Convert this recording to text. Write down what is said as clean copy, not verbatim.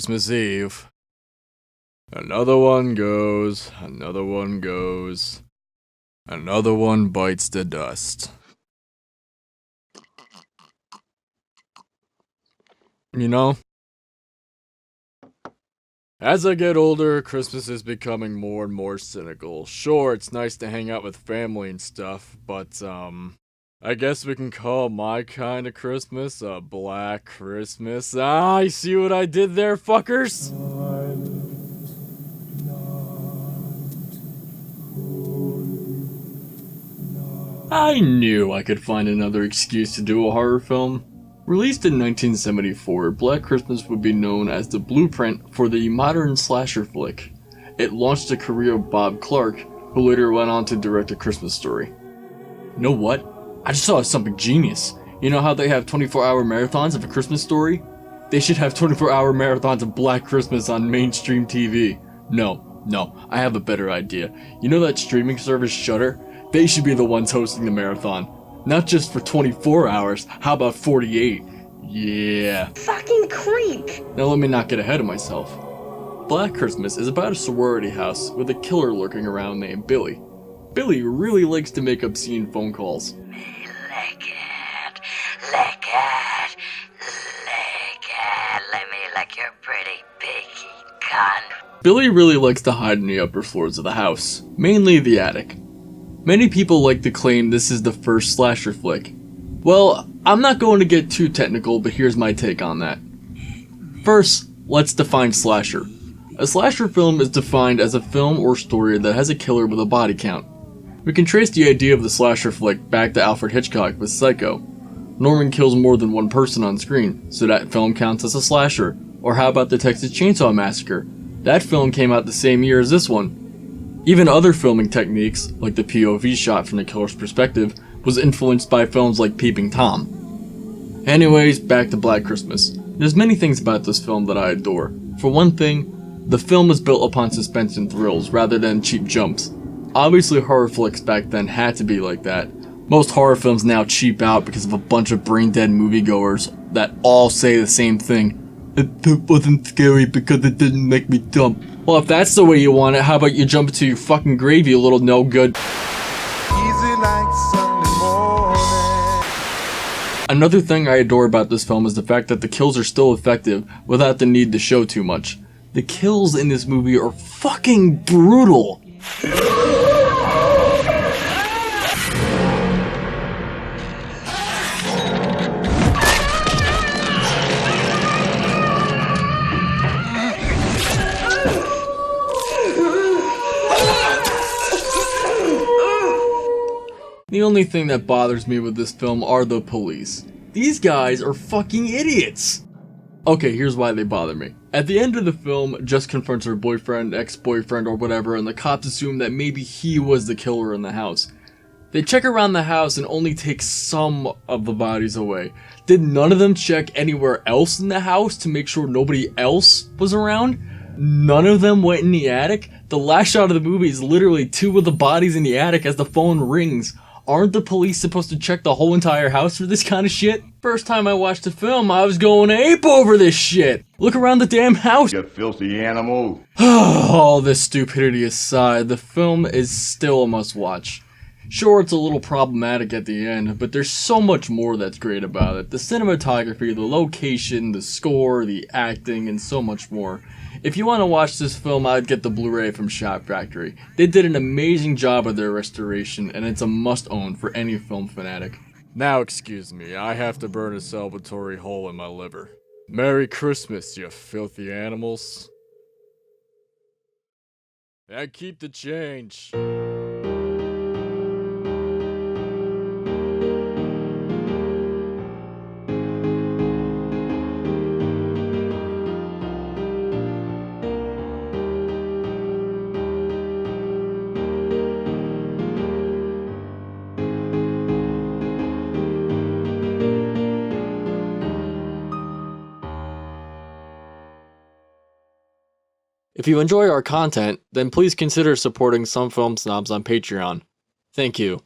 Christmas Eve. Another one goes, another one goes, another one bites the dust. You know, as I get older, Christmas is becoming more and more cynical. Sure, it's nice to hang out with family and stuff, but, I guess we can call my kind of Christmas a Black Christmas. Ah, you see what I did there, fuckers? I knew I could find another excuse to do a horror film. Released in 1974, Black Christmas would be known as the blueprint for the modern slasher flick. It launched the career of Bob Clark, who later went on to direct A Christmas Story. You know what? I just saw something genius. You know how they have 24-hour marathons of A Christmas Story? They should have 24-hour marathons of Black Christmas on mainstream TV. No, I have a better idea. You know that streaming service Shudder? They should be the ones hosting the marathon. Not just for 24 hours, how about 48? Yeah. Fucking creep! Now let me not get ahead of myself. Black Christmas is about a sorority house with a killer lurking around named Billy. Billy really likes to make obscene phone calls. Lick it, let me lick your pretty piggy cunt. Billy really likes to hide in the upper floors of the house, mainly the attic. Many people like to claim this is the first slasher flick. Well, I'm not going to get too technical, but here's my take on that. First, let's define slasher. A slasher film is defined as a film or story that has a killer with a body count. We can trace the idea of the slasher flick back to Alfred Hitchcock with Psycho. Norman kills more than one person on screen, so that film counts as a slasher. Or how about the Texas Chainsaw Massacre? That film came out the same year as this one. Even other filming techniques, like the POV shot from the killer's perspective, was influenced by films like Peeping Tom. Anyways, back to Black Christmas. There's many things about this film that I adore. For one thing, the film is built upon suspense and thrills rather than cheap jumps. Obviously horror flicks back then had to be like that. Most horror films now cheap out because of a bunch of brain-dead moviegoers that all say the same thing. It wasn't scary because it didn't make me jump. Well, if that's the way you want it, how about you jump into your fucking grave, you little no-good. Easy like Sunday morning. Another thing I adore about this film is the fact that the kills are still effective without the need to show too much. The kills in this movie are fucking brutal. The only thing that bothers me with this film are the police. These guys are fucking idiots! Okay, here's why they bother me. At the end of the film, Jess confronts her boyfriend, ex-boyfriend, or whatever, and the cops assume that maybe he was the killer in the house. They check around the house and only take some of the bodies away. Did none of them check anywhere else in the house to make sure nobody else was around? None of them went in the attic? The last shot of the movie is literally two of the bodies in the attic as the phone rings. Aren't the police supposed to check the whole entire house for this kind of shit? First time I watched the film, I was going ape over this shit. Look around the damn house. You filthy animal. All this stupidity aside, the film is still a must-watch. Sure, it's a little problematic at the end, but there's so much more that's great about it. The cinematography, the location, the score, the acting, and so much more. If you want to watch this film, I'd get the Blu-ray from Shot Factory. They did an amazing job of their restoration, and it's a must-own for any film fanatic. Now excuse me, I have to burn a celebratory hole in my liver. Merry Christmas, you filthy animals. And keep the change. If you enjoy our content, then please consider supporting Some Film Snobs on Patreon. Thank you.